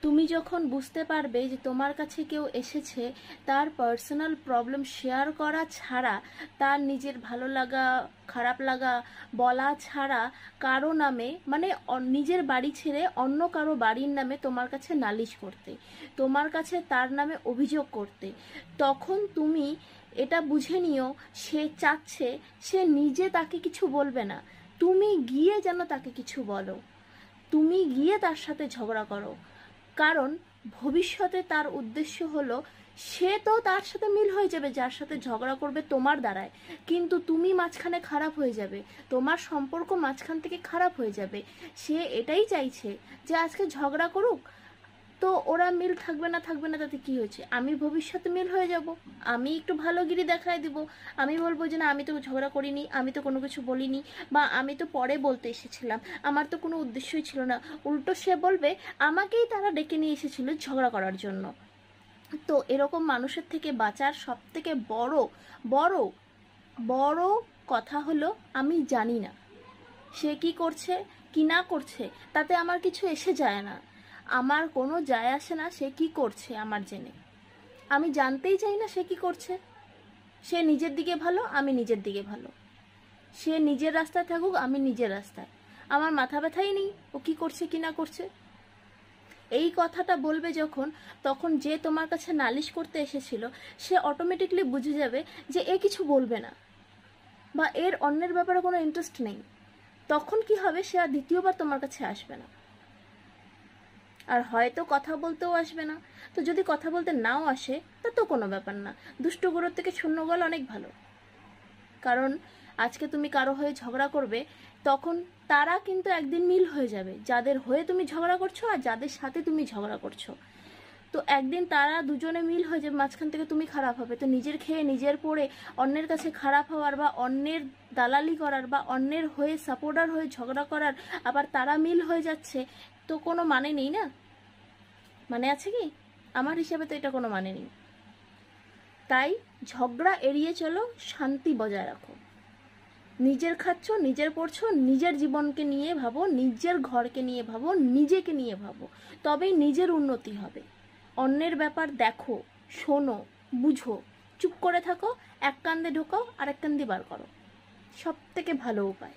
তুমি যখন বুঝতে পারবে যে তোমার কাছে কেউ এসেছে তার পার্সোনাল প্রবলেম শেয়ার করা ছাড়া, তার নিজের ভালো লাগা খারাপ লাগা বলা ছাড়া কারো নামে, মানে নিজের বাড়ি ছেড়ে অন্য কারো বাড়ির নামে তোমার কাছে নালিশ করতে, তোমার কাছে তার নামে অভিযোগ করতে, তখন তুমি এটা বুঝে নিও সে চাচ্ছে সে নিজে তাকে কিছু বলবে না, তুমি গিয়ে যেন তাকে কিছু বলো, তুমি গিয়ে তার সাথে ঝগড়া করো। কারণ ভবিষ্যতে তার উদ্দেশ্য হলো সে তো তার সাথে মিল হয়ে যাবে যার সাথে ঝগড়া করবে তোমার দ্বারায়, কিন্তু তুমি মাঝখানে খারাপ হয়ে যাবে, তোমার সম্পর্ক মাঝখান থেকে খারাপ হয়ে যাবে। সে এটাই চাইছে যে আজকে ঝগড়া করুক, তো ওরা মিল থাকবে না তাতে কি হয়েছে, আমি ভবিষ্যতে মিল হয়ে যাব, আমি একটু ভালোগিরি দেখায় দিব, আমি বলবো যে না আমি তো ঝগড়া করিনি, আমি তো কোনো কিছু বলিনি, বা আমি তো পরে বলতে এসেছিলাম, আমার তো কোনো উদ্দেশ্যই ছিল না। উল্টো সে বলবে আমাকেই তারা ডেকে নিয়ে এসেছিল ঝগড়া করার জন্য। তো এরকম মানুষের থেকে বাঁচার সব থেকে বড় বড় বড় কথা হলো আমি জানি না সে কি করছে কি না করছে, তাতে আমার কিছু এসে যায় না, আমার কোনো যায় আসে না সে কি করছে আমার জেনে, আমি জানতেই চাই না সে কি করছে। সে নিজের দিকে ভালো, আমি নিজের দিকে ভালো, সে নিজের রাস্তায় থাকুক, আমি নিজের রাস্তায়, আমার মাথা ব্যথাই নেই ও কি করছে কি না করছে। এই কথাটা বলবে যখন, তখন যে তোমার কাছে নালিশ করতে এসেছিল সে অটোমেটিকলি বুঝে যাবে যে এ কিছু বলবে না বা এর অন্যের ব্যাপারে কোনো ইন্টারেস্ট নেই। তখন কি হবে, সে আর দ্বিতীয়বার তোমার কাছে আসবে না, আর হয়তো কথা বলতেও আসবে না। তো যদি কথা বলতে নাও আসে তা তো কোনো ব্যাপার না, দুষ্টু গরুর থেকে শূন্য গল অনেক ভালো। কারণ আজকে তুমি কারো হয়ে ঝগড়া করবে, তখন তারা কিন্তু একদিন মিল হয়ে যাবে, যাদের হয়ে তুমি ঝগড়া করছো আর যাদের সাথে তুমি ঝগড়া করছো, তো একদিন তারা দুজনে মিল হয়ে যাবে, মাঝখান থেকে তুমি খারাপ হবে। তো নিজের খেয়ে নিজের পড়ে অন্যের কাছে খারাপ হওয়ার বা অন্যের দালালি করার বা অন্যের হয়ে সাপোর্টার হয়ে ঝগড়া করার, আবার তারা মিল হয়ে যাচ্ছে, তো কোনো মানে নেই না? মানে আছে কি? আমার হিসাবে তো এটা কোনো মানে নেই। তাই ঝগড়া এড়িয়ে চলো, শান্তি বজায় রাখো, নিজের খাচ্ছ নিজের পড়ছো, নিজের জীবনকে নিয়ে ভাবো, নিজের ঘরকে নিয়ে ভাবো, নিজেকে নিয়ে ভাবো, তবেই নিজের উন্নতি হবে। অন্যের ব্যাপার দেখো, শোনো, বুঝো, চুপ করে থাকো, এক কান্দে ঢোকাও আর এক কান্দে বার করো, সব থেকে ভালো উপায়।